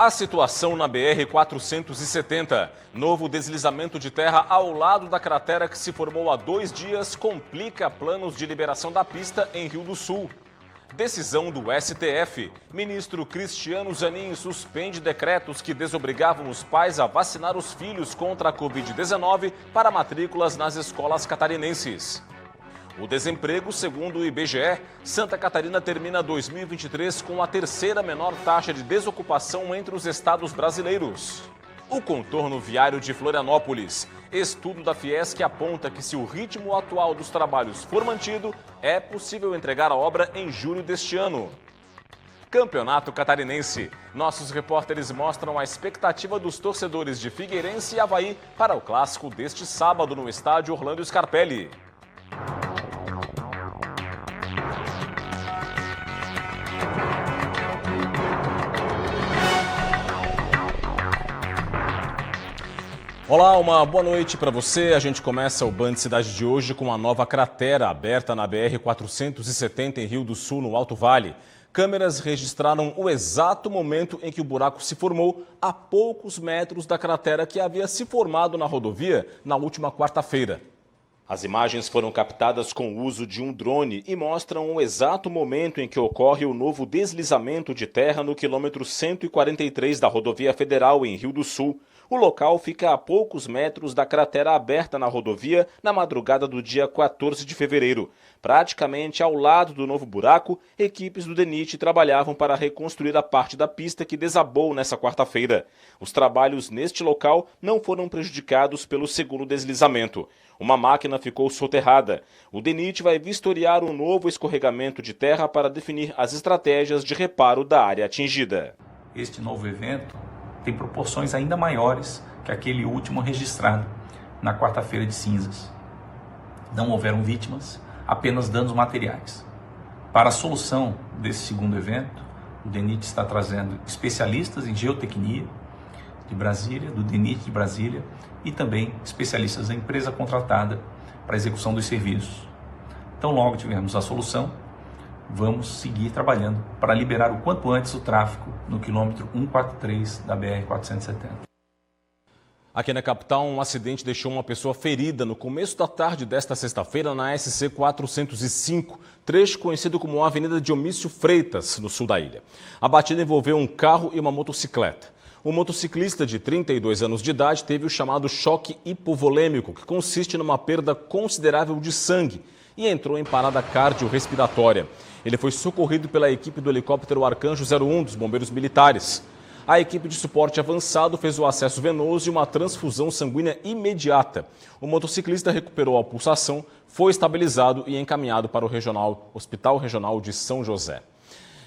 A situação na BR-470. Novo deslizamento de terra ao lado da cratera que se formou há 2 dias complica planos de liberação da pista em Rio do Sul. Decisão do STF. Ministro Cristiano Zanin suspende decretos que desobrigavam os pais a vacinar os filhos contra a Covid-19 para matrículas nas escolas catarinenses. O desemprego, segundo o IBGE, Santa Catarina termina 2023 com a 3ª menor taxa de desocupação entre os estados brasileiros. O contorno viário de Florianópolis. Estudo da Fiesc aponta que se o ritmo atual dos trabalhos for mantido, é possível entregar a obra em julho deste ano. Campeonato Catarinense. Nossos repórteres mostram a expectativa dos torcedores de Figueirense e Avaí para o clássico deste sábado no estádio Orlando Scarpelli. Olá, uma boa noite para você. A gente começa o Band Cidade de hoje com uma nova cratera aberta na BR-470 em Rio do Sul, no Alto Vale. Câmeras registraram o exato momento em que o buraco se formou a poucos metros da cratera que havia se formado na rodovia na última quarta-feira. As imagens foram captadas com o uso de um drone e mostram o exato momento em que ocorre o novo deslizamento de terra no quilômetro 143 da rodovia federal em Rio do Sul. O local fica a poucos metros da cratera aberta na rodovia na madrugada do dia 14 de fevereiro. Praticamente ao lado do novo buraco, equipes do DENIT trabalhavam para reconstruir a parte da pista que desabou nessa quarta-feira. Os trabalhos neste local não foram prejudicados pelo segundo deslizamento. Uma máquina ficou soterrada. O DENIT vai vistoriar um novo escorregamento de terra para definir as estratégias de reparo da área atingida. Este novo evento tem proporções ainda maiores que aquele último registrado na quarta-feira de cinzas. Não houveram vítimas, apenas danos materiais. Para a solução desse segundo evento, o DENIT está trazendo especialistas em geotecnia de Brasília, do DENIT de Brasília, e também especialistas da empresa contratada para a execução dos serviços. Então, logo tivermos a solução, vamos seguir trabalhando para liberar o quanto antes o tráfego no quilômetro 143 da BR-470. Aqui na capital, um acidente deixou uma pessoa ferida no começo da tarde desta sexta-feira na SC 405, trecho conhecido como Avenida Dionísio Freitas, no sul da ilha. A batida envolveu um carro e uma motocicleta. O motociclista de 32 anos de idade teve o chamado choque hipovolêmico, que consiste numa perda considerável de sangue, e entrou em parada cardiorrespiratória. Ele foi socorrido pela equipe do helicóptero Arcanjo 01 dos Bombeiros Militares. A equipe de suporte avançado fez o acesso venoso e uma transfusão sanguínea imediata. O motociclista recuperou a pulsação, foi estabilizado e encaminhado para o Hospital Regional de São José.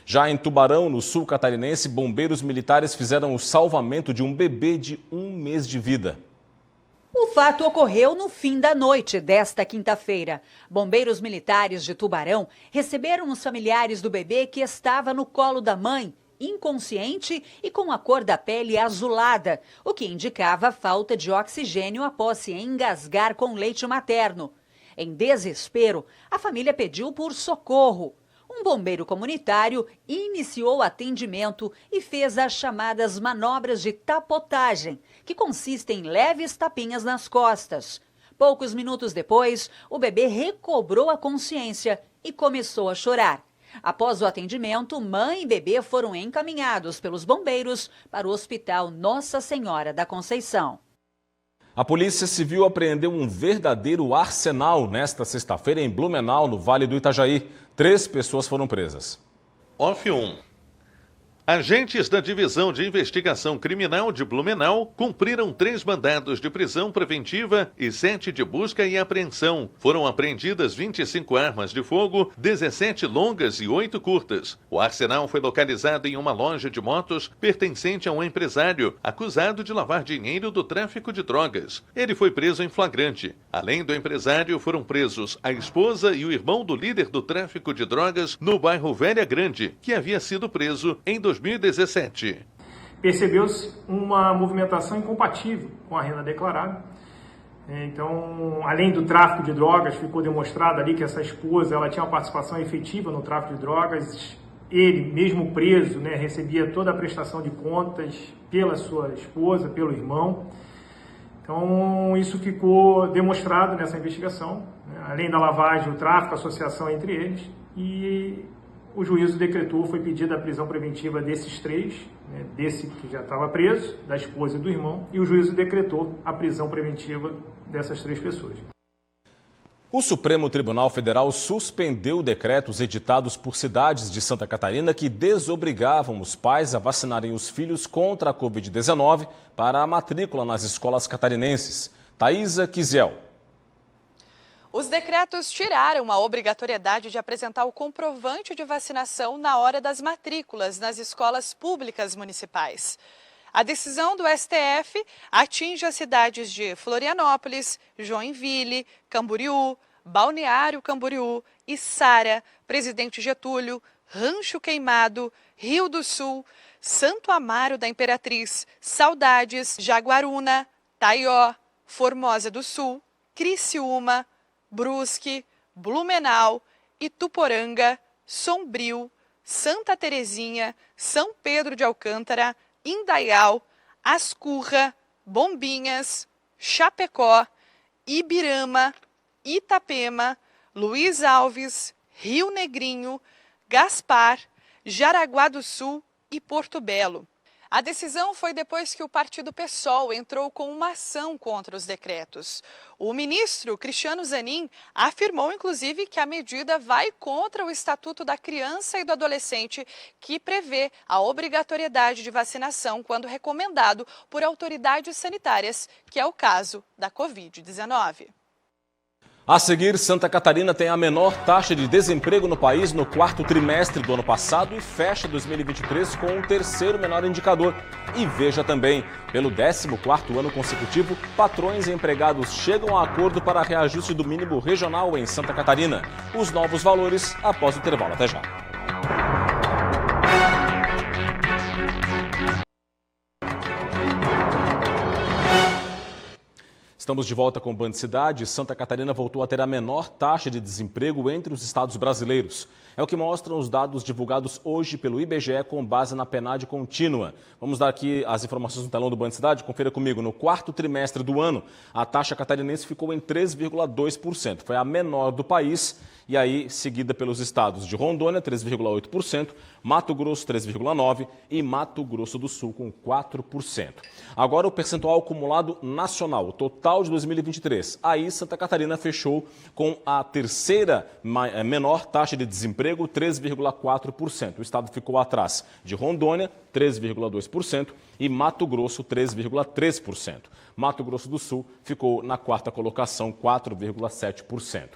Já em Tubarão, no sul catarinense, bombeiros militares fizeram o salvamento de um bebê de 1 mês de vida. O fato ocorreu no fim da noite desta quinta-feira. Bombeiros militares de Tubarão receberam os familiares do bebê que estava no colo da mãe, inconsciente e com a cor da pele azulada, o que indicava falta de oxigênio após se engasgar com leite materno. Em desespero, a família pediu por socorro. Um bombeiro comunitário iniciou o atendimento e fez as chamadas manobras de tapotagem, que consistem em leves tapinhas nas costas. Poucos minutos depois, o bebê recobrou a consciência e começou a chorar. Após o atendimento, mãe e bebê foram encaminhados pelos bombeiros para o Hospital Nossa Senhora da Conceição. A Polícia Civil apreendeu um verdadeiro arsenal nesta sexta-feira em Blumenau, no Vale do Itajaí. 3 pessoas foram presas. Off 1. Agentes da Divisão de Investigação Criminal de Blumenau cumpriram 3 mandados de prisão preventiva e 7 de busca e apreensão. Foram apreendidas 25 armas de fogo, 17 longas e 8 curtas. O arsenal foi localizado em uma loja de motos pertencente a um empresário acusado de lavar dinheiro do tráfico de drogas. Ele foi preso em flagrante. Além do empresário, foram presos a esposa e o irmão do líder do tráfico de drogas no bairro Velha Grande, que havia sido preso em 2017. Percebeu-se uma movimentação incompatível com a renda declarada. Então, além do tráfico de drogas, ficou demonstrado ali que essa esposa ela tinha uma participação efetiva no tráfico de drogas, Ele, mesmo preso, né, recebia toda a prestação de contas pela sua esposa, pelo irmão. Então, isso ficou demonstrado nessa investigação, né? Além da lavagem, o tráfico, a associação entre eles, e o juízo decretou, foi pedida a prisão preventiva desses três, né? Desse que já estava preso, da esposa e do irmão, e o juízo decretou a prisão preventiva dessas três pessoas. O Supremo Tribunal Federal suspendeu decretos editados por cidades de Santa Catarina que desobrigavam os pais a vacinarem os filhos contra a Covid-19 para a matrícula nas escolas catarinenses. Thaisa Kizel. Os decretos tiraram a obrigatoriedade de apresentar o comprovante de vacinação na hora das matrículas nas escolas públicas municipais. A decisão do STF atinge as cidades de Florianópolis, Joinville, Camboriú, Balneário Camboriú, Içara, Presidente Getúlio, Rancho Queimado, Rio do Sul, Santo Amaro da Imperatriz, Saudades, Jaguaruna, Taió, Formosa do Sul, Criciúma, Brusque, Blumenau, Ituporanga, Sombrio, Santa Terezinha, São Pedro de Alcântara, Indaial, Ascurra, Bombinhas, Chapecó, Ibirama, Itapema, Luiz Alves, Rio Negrinho, Gaspar, Jaraguá do Sul e Porto Belo. A decisão foi depois que o partido PSOL entrou com uma ação contra os decretos. O ministro Cristiano Zanin afirmou, inclusive, que a medida vai contra o Estatuto da Criança e do Adolescente, que prevê a obrigatoriedade de vacinação quando recomendado por autoridades sanitárias, que é o caso da Covid-19. A seguir, Santa Catarina tem a menor taxa de desemprego no país no quarto trimestre do ano passado e fecha 2023 com o terceiro menor indicador. E veja também, pelo 14º ano consecutivo, patrões e empregados chegam a acordo para reajuste do mínimo regional em Santa Catarina. Os novos valores após o intervalo. Até já. Estamos de volta com o Band Cidade. Santa Catarina voltou a ter a menor taxa de desemprego entre os estados brasileiros. É o que mostram os dados divulgados hoje pelo IBGE com base na PNAD contínua. Vamos dar aqui as informações no telão do Band Cidade. Confira comigo. No quarto trimestre do ano, a taxa catarinense ficou em 3,2%. Foi a menor do país. E aí, seguida pelos estados de Rondônia, 3,8%, Mato Grosso, 3,9% e Mato Grosso do Sul, com 4%. Agora, o percentual acumulado nacional, o total de 2023. Aí, Santa Catarina fechou com a terceira menor taxa de desemprego, 3,4%. O estado ficou atrás de Rondônia, 3,2%, e Mato Grosso, 3,3%. Mato Grosso do Sul ficou na quarta colocação, 4,7%.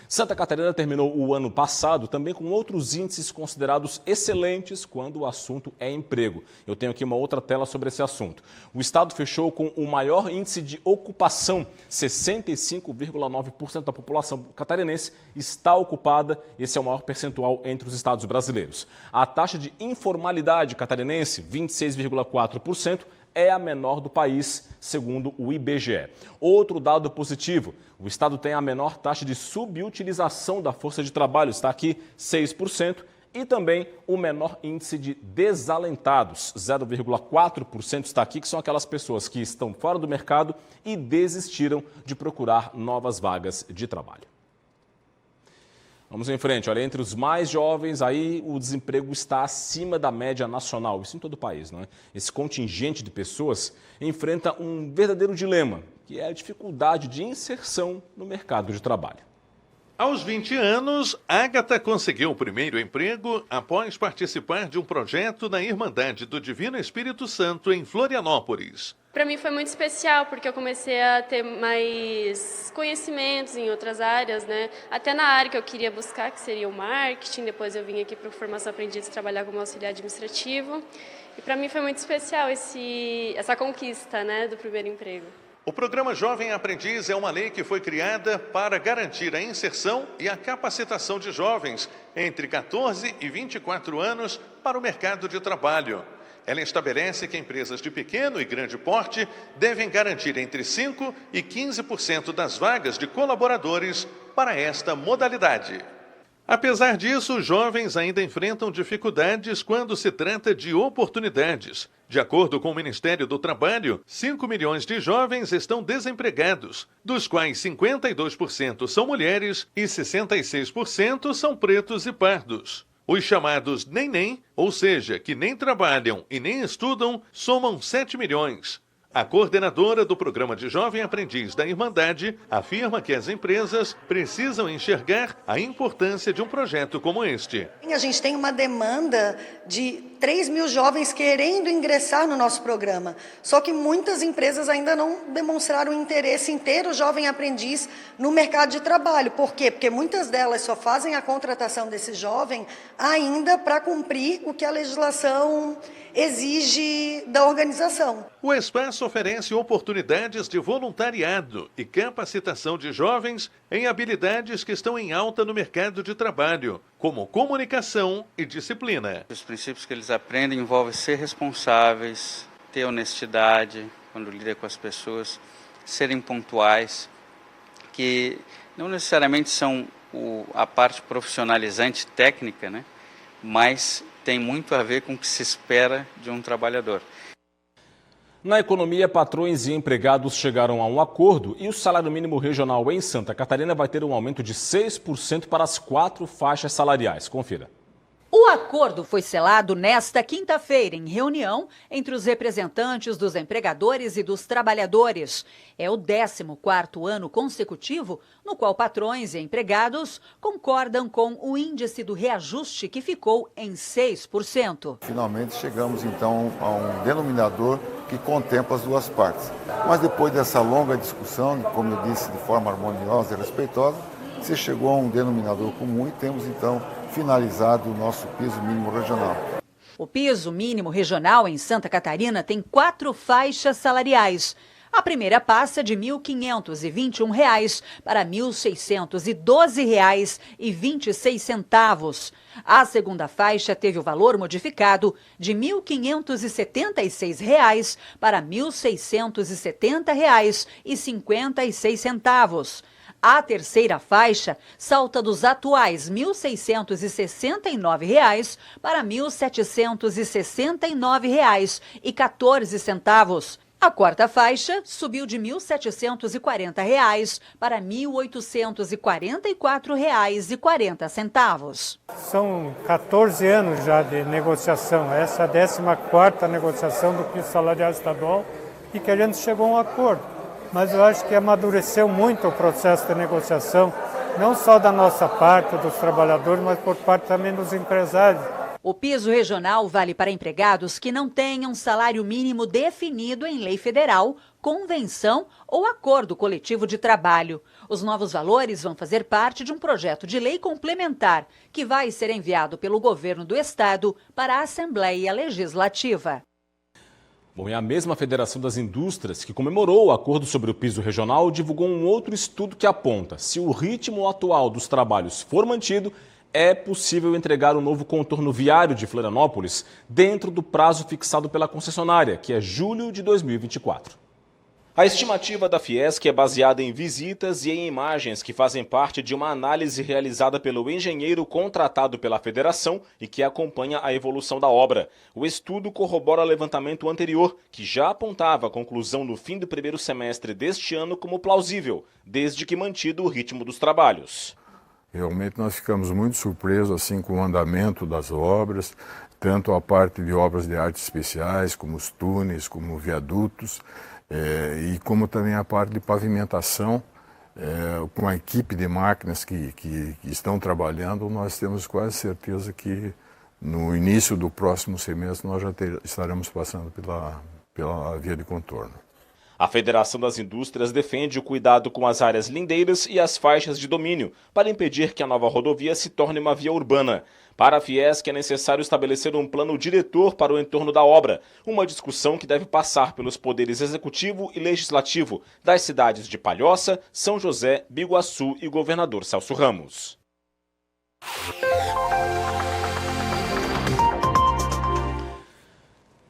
Santa Catarina terminou o ano passado também com outros índices considerados excelentes quando o assunto é emprego. Eu tenho aqui uma outra tela sobre esse assunto. O estado fechou com o maior índice de ocupação, 65,9% da população catarinense está ocupada. Esse é o maior percentual entre os estados brasileiros. A taxa de informalidade catarinense, 26,4%, é a menor do país, segundo o IBGE. Outro dado positivo, o estado tem a menor taxa de subutilização da força de trabalho, está aqui 6%, e também o menor índice de desalentados, 0,4% está aqui, que são aquelas pessoas que estão fora do mercado e desistiram de procurar novas vagas de trabalho. Vamos em frente. Olha, entre os mais jovens, aí o desemprego está acima da média nacional. Isso em todo o país, não é? Esse contingente de pessoas enfrenta um verdadeiro dilema, que é a dificuldade de inserção no mercado de trabalho. Aos 20 anos, Ágata conseguiu o primeiro emprego após participar de um projeto na Irmandade do Divino Espírito Santo em Florianópolis. Para mim foi muito especial, porque eu comecei a ter mais conhecimentos em outras áreas, né? Até na área que eu queria buscar, que seria o marketing. Depois eu vim aqui para a Formação Aprendiz trabalhar como auxiliar administrativo. E para mim foi muito especial essa conquista, né, do primeiro emprego. O programa Jovem Aprendiz é uma lei que foi criada para garantir a inserção e a capacitação de jovens entre 14 e 24 anos para o mercado de trabalho. Ela estabelece que empresas de pequeno e grande porte devem garantir entre 5% e 15% das vagas de colaboradores para esta modalidade. Apesar disso, os jovens ainda enfrentam dificuldades quando se trata de oportunidades. De acordo com o Ministério do Trabalho, 5 milhões de jovens estão desempregados, dos quais 52% são mulheres e 66% são pretos e pardos. Os chamados nem, ou seja, que nem trabalham e nem estudam, somam 7 milhões. A coordenadora do Programa de Jovem Aprendiz da Irmandade afirma que as empresas precisam enxergar a importância de um projeto como este. A gente tem uma demanda de 3 mil jovens querendo ingressar no nosso programa, só que muitas empresas ainda não demonstraram interesse em ter o jovem aprendiz no mercado de trabalho. Por quê? Porque muitas delas só fazem a contratação desse jovem ainda para cumprir o que a legislação exige da organização. O espaço oferece oportunidades de voluntariado e capacitação de jovens em habilidades que estão em alta no mercado de trabalho, como comunicação e disciplina. Os princípios que eles aprendem envolvem ser responsáveis, ter honestidade quando lida com as pessoas, serem pontuais, que não necessariamente são a parte profissionalizante técnica, né? Mas tem muito a ver com o que se espera de um trabalhador. Na economia, patrões e empregados chegaram a um acordo e o salário mínimo regional em Santa Catarina vai ter um aumento de 6% para as 4 faixas salariais. Confira. O acordo foi selado nesta quinta-feira em reunião entre os representantes dos empregadores e dos trabalhadores. É o 14º ano consecutivo no qual patrões e empregados concordam com o índice do reajuste que ficou em 6%. Finalmente chegamos então a um denominador que contempla as duas partes. Mas depois dessa longa discussão, como eu disse, de forma harmoniosa e respeitosa, se chegou a um denominador comum e temos então finalizado o nosso piso mínimo regional. O piso mínimo regional em Santa Catarina tem 4 faixas salariais. A primeira passa de R$ 1.521 para R$ 1.612,26. A segunda faixa teve o valor modificado de R$ 1.576 para R$ 1.670,56. A terceira faixa salta dos atuais R$ 1.669 para R$ 1.769,14. A quarta faixa subiu de R$ 1.740 para R$ 1.844,40. São 14 anos já de negociação. Essa é a 14ª negociação do piso salarial estadual e que a gente chegou a um acordo. Mas eu acho que amadureceu muito o processo de negociação, não só da nossa parte, dos trabalhadores, mas por parte também dos empresários. O piso regional vale para empregados que não tenham salário mínimo definido em lei federal, convenção ou acordo coletivo de trabalho. Os novos valores vão fazer parte de um projeto de lei complementar que vai ser enviado pelo governo do estado para a Assembleia Legislativa. Bom, e a mesma Federação das Indústrias, que comemorou o acordo sobre o piso regional, divulgou um outro estudo que aponta: se o ritmo atual dos trabalhos for mantido, é possível entregar o novo contorno viário de Florianópolis dentro do prazo fixado pela concessionária, que é julho de 2024. A estimativa da Fiesc é baseada em visitas e em imagens que fazem parte de uma análise realizada pelo engenheiro contratado pela federação e que acompanha a evolução da obra. O estudo corrobora o levantamento anterior, que já apontava a conclusão no fim do primeiro semestre deste ano como plausível, desde que mantido o ritmo dos trabalhos. Realmente nós ficamos muito surpresos assim, com o andamento das obras, tanto a parte de obras de artes especiais, como os túneis, como viadutos, e como também a parte de pavimentação, com a equipe de máquinas que estão trabalhando, nós temos quase certeza que no início do próximo semestre nós já estaremos passando pela via de contorno. A Federação das Indústrias defende o cuidado com as áreas lindeiras e as faixas de domínio, para impedir que a nova rodovia se torne uma via urbana. Para a Fiesc é necessário estabelecer um plano diretor para o entorno da obra, uma discussão que deve passar pelos poderes executivo e legislativo das cidades de Palhoça, São José, Biguaçu e Governador Celso Ramos.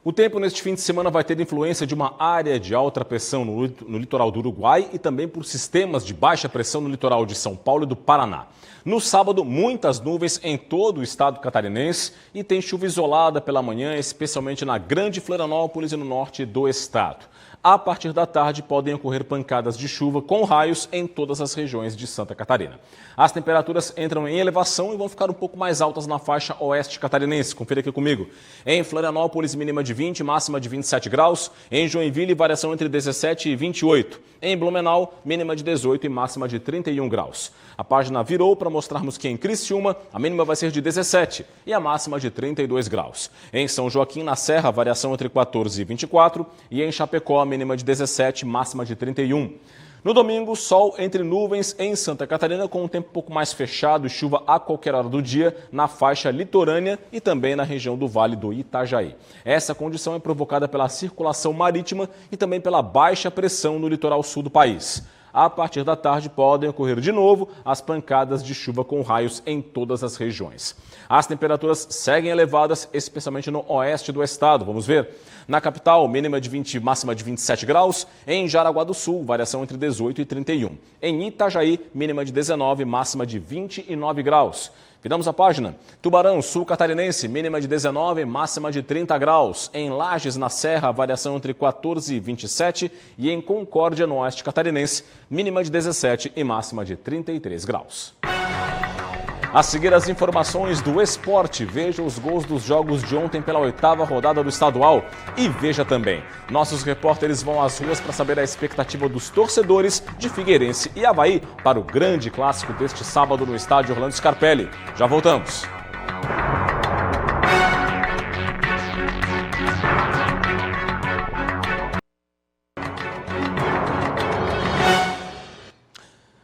O tempo neste fim de semana vai ter influência de uma área de alta pressão no litoral do Uruguai e também por sistemas de baixa pressão no litoral de São Paulo e do Paraná. No sábado, muitas nuvens em todo o estado catarinense e tem chuva isolada pela manhã, especialmente na Grande Florianópolis e no norte do estado. A partir da tarde, podem ocorrer pancadas de chuva com raios em todas as regiões de Santa Catarina. As temperaturas entram em elevação e vão ficar um pouco mais altas na faixa oeste catarinense. Confira aqui comigo. Em Florianópolis, mínima de 20, máxima de 27 graus. Em Joinville, variação entre 17 e 28. Em Blumenau, mínima de 18 e máxima de 31 graus. A página virou para mostrarmos que em Criciúma, a mínima vai ser de 17 e a máxima de 32 graus. Em São Joaquim, na Serra, variação entre 14 e 24. E em Chapecó, mínima de 17, máxima de 31. No domingo, sol entre nuvens em Santa Catarina, com um tempo um pouco mais fechado e chuva a qualquer hora do dia na faixa litorânea e também na região do Vale do Itajaí. Essa condição é provocada pela circulação marítima e também pela baixa pressão no litoral sul do país. A partir da tarde podem ocorrer de novo as pancadas de chuva com raios em todas as regiões. As temperaturas seguem elevadas, especialmente no oeste do estado. Vamos ver. Na capital, mínima de 20, máxima de 27 graus. Em Jaraguá do Sul, variação entre 18 e 31. Em Itajaí, mínima de 19, máxima de 29 graus. Viramos a página. Tubarão, sul catarinense, mínima de 19, máxima de 30 graus. Em Lages, na Serra, variação entre 14 e 27. E em Concórdia, no oeste catarinense, mínima de 17 e máxima de 33 graus. A seguir, as informações do esporte. Veja os gols dos jogos de ontem pela 8ª rodada do estadual. E veja também, nossos repórteres vão às ruas para saber a expectativa dos torcedores de Figueirense e Avaí para o grande clássico deste sábado no estádio Orlando Scarpelli. Já voltamos.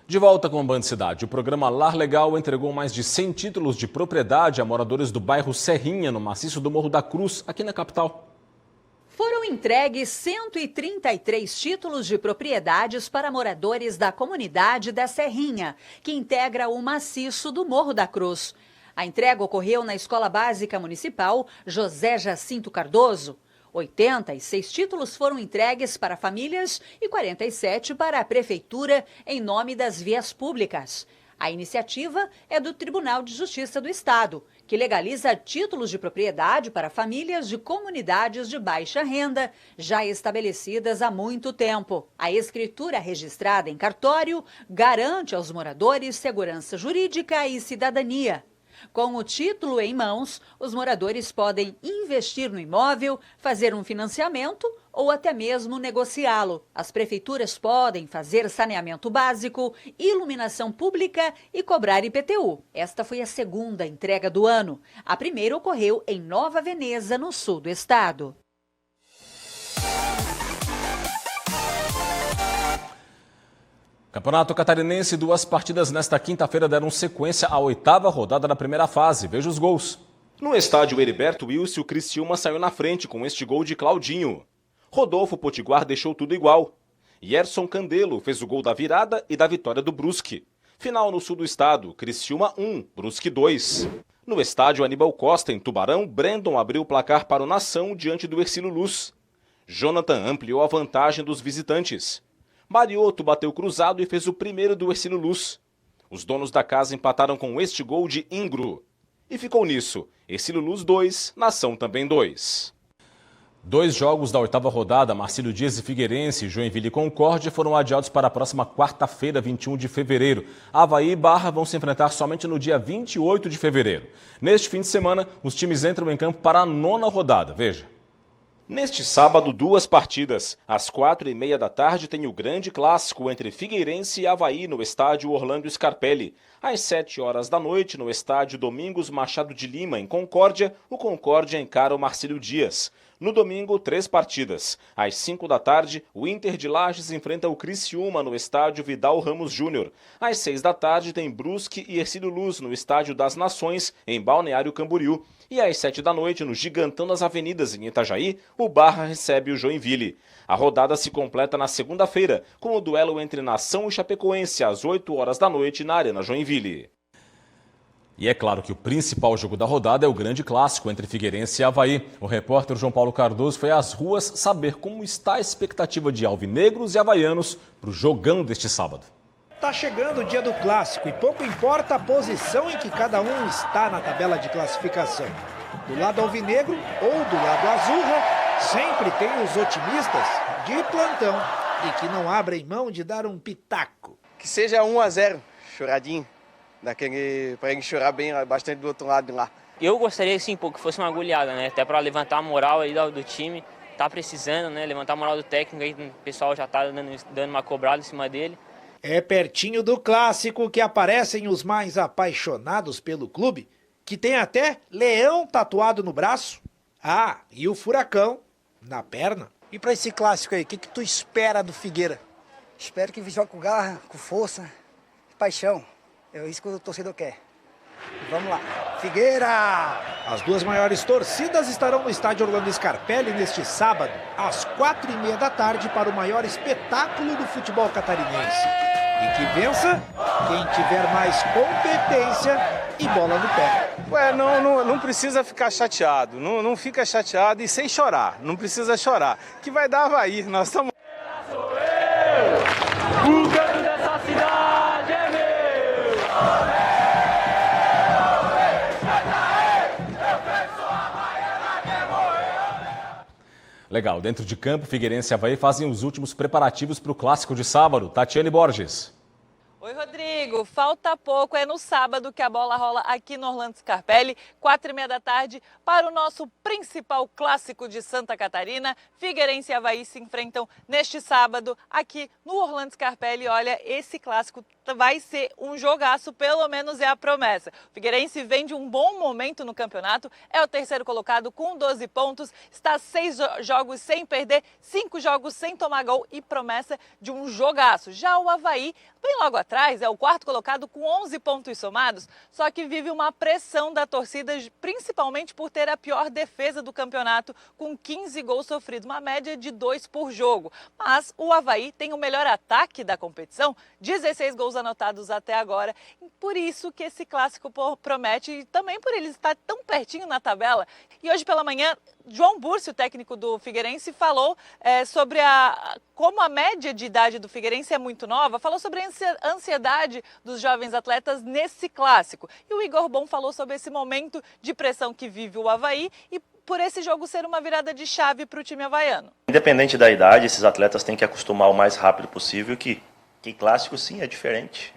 De volta com a Band Cidade, o programa Lar Legal entregou mais de 100 títulos de propriedade a moradores do bairro Serrinha, no maciço do Morro da Cruz, aqui na capital. Foram entregues 133 títulos de propriedades para moradores da comunidade da Serrinha, que integra o maciço do Morro da Cruz. A entrega ocorreu na Escola Básica Municipal José Jacinto Cardoso. 86 títulos foram entregues para famílias e 47 para a Prefeitura em nome das vias públicas. A iniciativa é do Tribunal de Justiça do Estado, que legaliza títulos de propriedade para famílias de comunidades de baixa renda, já estabelecidas há muito tempo. A escritura registrada em cartório garante aos moradores segurança jurídica e cidadania. Com o título em mãos, os moradores podem investir no imóvel, fazer um financiamento ou até mesmo negociá-lo. As prefeituras podem fazer saneamento básico, iluminação pública e cobrar IPTU. Esta foi a segunda entrega do ano. A primeira ocorreu em Nova Veneza, no sul do estado. Campeonato Catarinense, 2 partidas nesta quinta-feira deram sequência à 8ª rodada da primeira fase. Veja os gols. No estádio Heriberto Wilson, o Criciúma saiu na frente com este gol de Claudinho. Rodolfo Potiguar deixou tudo igual. Yerson Candelo fez o gol da virada e da vitória do Brusque. Final no sul do estado, Criciúma 1, Brusque 2. No estádio Aníbal Costa, em Tubarão, Brandon abriu o placar para o Nação diante do Hercílio Luz. Jonathan ampliou a vantagem dos visitantes. Mariotto bateu cruzado e fez o primeiro do Hercílio Luz. Os donos da casa empataram com este gol de Ingro. E ficou nisso, Hercílio Luz 2, Nação também 2. 2 jogos da 8ª rodada, Marcílio Dias e Figueirense, Joinville e Concórdia, foram adiados para a próxima quarta-feira, 21 de fevereiro. Avaí e Barra vão se enfrentar somente no dia 28 de fevereiro. Neste fim de semana, os times entram em campo para a 9ª rodada. Veja. Neste sábado, 2 partidas. Às 4h30 da tarde tem o grande clássico entre Figueirense e Avaí no estádio Orlando Scarpelli. Às 7 horas da noite, no estádio Domingos Machado de Lima, em Concórdia, o Concórdia encara o Marcílio Dias. No domingo, 3 partidas. Às 5 da tarde, o Inter de Lages enfrenta o Criciúma no estádio Vidal Ramos Júnior. Às 6 da tarde, tem Brusque e Hercílio Luz no estádio das Nações, em Balneário Camboriú. E às 7 da noite, no Gigantão das Avenidas, em Itajaí, o Barra recebe o Joinville. A rodada se completa na segunda-feira, com o duelo entre Nação e Chapecoense, às 8 horas da noite, na Arena Joinville. E é claro que o principal jogo da rodada é o grande clássico entre Figueirense e Avaí. O repórter João Paulo Cardoso foi às ruas saber como está a expectativa de alvinegros e havaianos para o jogão deste sábado. Tá chegando o dia do clássico e pouco importa a posição em que cada um está na tabela de classificação. Do lado alvinegro ou do lado azurra, sempre tem os otimistas de plantão e que não abrem mão de dar um pitaco. Que seja 1-0, choradinho, daquele para ele chorar bem bastante do outro lado de lá. Eu gostaria sim, que fosse uma goleada, né? Até para levantar a moral aí do time, tá precisando, né? Levantar a moral do técnico, aí o pessoal já tá dando uma cobrada em cima dele. É pertinho do clássico que aparecem os mais apaixonados pelo clube, que tem até leão tatuado no braço. Ah, e o furacão na perna. E para esse clássico aí, o que tu espera do Figueira? Espero que jogue com garra, com força, paixão. É isso que o torcedor quer. Vamos lá. Figueira! As duas maiores torcidas estarão no estádio Orlando Scarpelli neste sábado, às 4h30 da tarde, para o maior espetáculo do futebol catarinense. E que vença quem tiver mais competência e bola no pé. Ué, não precisa ficar chateado, não fica chateado e sem chorar, não precisa chorar, que vai dar Avaí, nós estamos... O canto dessa cidade é meu! Legal, dentro de campo, Figueirense e Avaí fazem os últimos preparativos para o clássico de sábado. Tatiane Borges. Oi, Rodrigo. Falta pouco, é no sábado que a bola rola aqui no Orlando Scarpelli, 4h30 da tarde, para o nosso principal clássico de Santa Catarina. Figueirense e Avaí se enfrentam neste sábado aqui no Orlando Scarpelli. Olha, esse clássico vai ser um jogaço, pelo menos é a promessa. O Figueirense vem de um bom momento no campeonato, é o terceiro colocado com 12 pontos, está 6 jogos sem perder, 5 jogos sem tomar gol e promessa de um jogaço. Já o Avaí, bem logo atrás, é o quarto colocado com 11 pontos somados, só que vive uma pressão da torcida, principalmente por ter a pior defesa do campeonato, com 15 gols sofridos, uma média de 2 por jogo. Mas o Avaí tem o melhor ataque da competição, 16 gols anotados até agora, por isso que esse clássico promete, e também por ele estar tão pertinho na tabela. E hoje pela manhã, João Bursi, o técnico do Figueirense, falou sobre como a média de idade do Figueirense é muito nova, falou sobre a ansiedade dos jovens atletas nesse clássico. E o Igor Bom falou sobre esse momento de pressão que vive o Avaí e por esse jogo ser uma virada de chave para o time havaiano. Independente da idade, esses atletas têm que acostumar o mais rápido possível que clássico sim é diferente,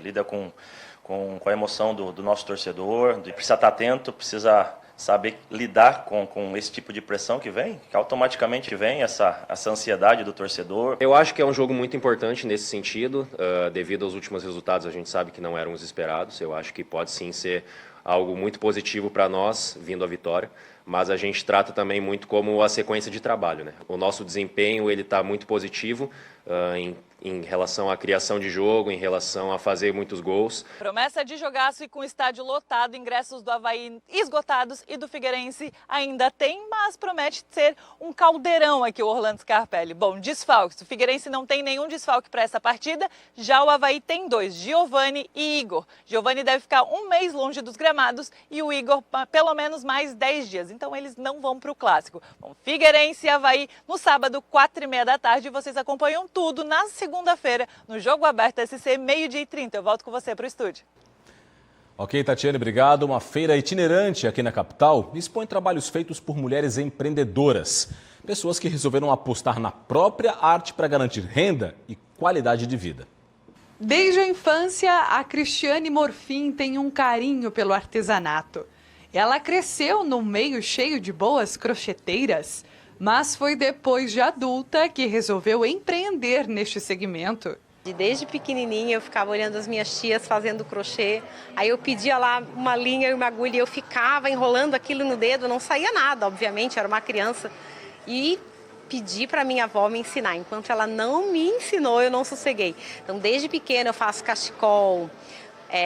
lida com a emoção do nosso torcedor, precisa estar atento, precisa saber lidar com esse tipo de pressão que automaticamente vem essa ansiedade do torcedor. Eu acho que é um jogo muito importante nesse sentido, devido aos últimos resultados a gente sabe que não eram os esperados, eu acho que pode sim ser algo muito positivo para nós, vindo a vitória, mas a gente trata também muito como a sequência de trabalho, né? O nosso desempenho ele está muito positivo em relação à criação de jogo, em relação a fazer muitos gols. Promessa de jogaço e com estádio lotado, ingressos do Avaí esgotados e do Figueirense ainda tem, mas promete ser um caldeirão aqui o Orlando Scarpelli. Bom, desfalques, o Figueirense não tem nenhum desfalque para essa partida, já o Avaí tem 2, Giovani e Igor. Giovani deve ficar um mês longe dos gramados e o Igor pelo menos mais 10 dias, então eles não vão para o clássico. Bom, Figueirense e Avaí no sábado, 4h30 da tarde, vocês acompanham tudo na segunda-feira, no Jogo Aberto SC, 12h30. Eu volto com você para o estúdio. Ok, Tatiane, obrigado. Uma feira itinerante aqui na capital expõe trabalhos feitos por mulheres empreendedoras. Pessoas que resolveram apostar na própria arte para garantir renda e qualidade de vida. Desde a infância, a Cristiane Morfim tem um carinho pelo artesanato. Ela cresceu num meio cheio de boas crocheteiras, mas foi depois de adulta que resolveu empreender neste segmento. Desde pequenininha eu ficava olhando as minhas tias fazendo crochê, aí eu pedia lá uma linha e uma agulha e eu ficava enrolando aquilo no dedo, não saía nada, obviamente, era uma criança. E pedi para minha avó me ensinar, enquanto ela não me ensinou eu não sosseguei. Então desde pequena eu faço cachecol,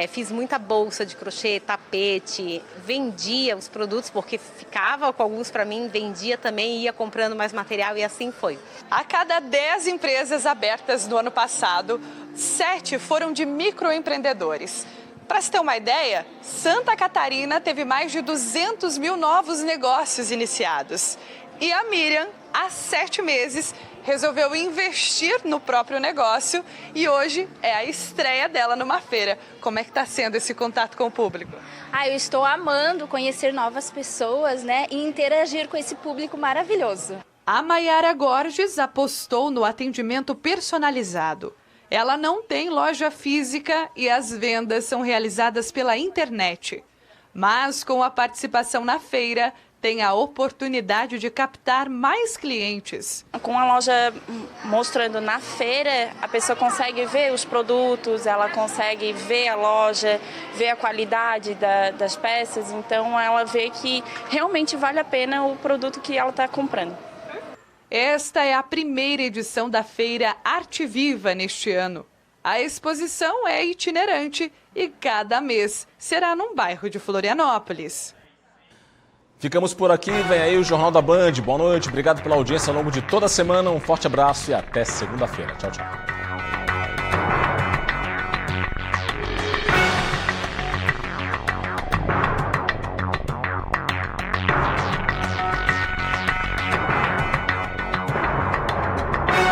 fiz muita bolsa de crochê, tapete, vendia os produtos porque ficava com alguns para mim, vendia também, ia comprando mais material e assim foi. A cada 10 empresas abertas no ano passado, 7 foram de microempreendedores. Para se ter uma ideia, Santa Catarina teve mais de 200 mil novos negócios iniciados. E a Miriam, há 7 meses, resolveu investir no próprio negócio e hoje é a estreia dela numa feira. Como é que está sendo esse contato com o público? Eu estou amando conhecer novas pessoas, né, e interagir com esse público maravilhoso. A Maiara Gorges apostou no atendimento personalizado. Ela não tem loja física e as vendas são realizadas pela internet. Mas com a participação na feira, tem a oportunidade de captar mais clientes. Com a loja mostrando na feira, a pessoa consegue ver os produtos, ela consegue ver a loja, ver a qualidade das peças, então ela vê que realmente vale a pena o produto que ela está comprando. Esta é a primeira edição da Feira Arte Viva neste ano. A exposição é itinerante e cada mês será num bairro de Florianópolis. Ficamos por aqui, vem aí o Jornal da Band. Boa noite, obrigado pela audiência ao longo de toda a semana. Um forte abraço e até segunda-feira. Tchau, tchau.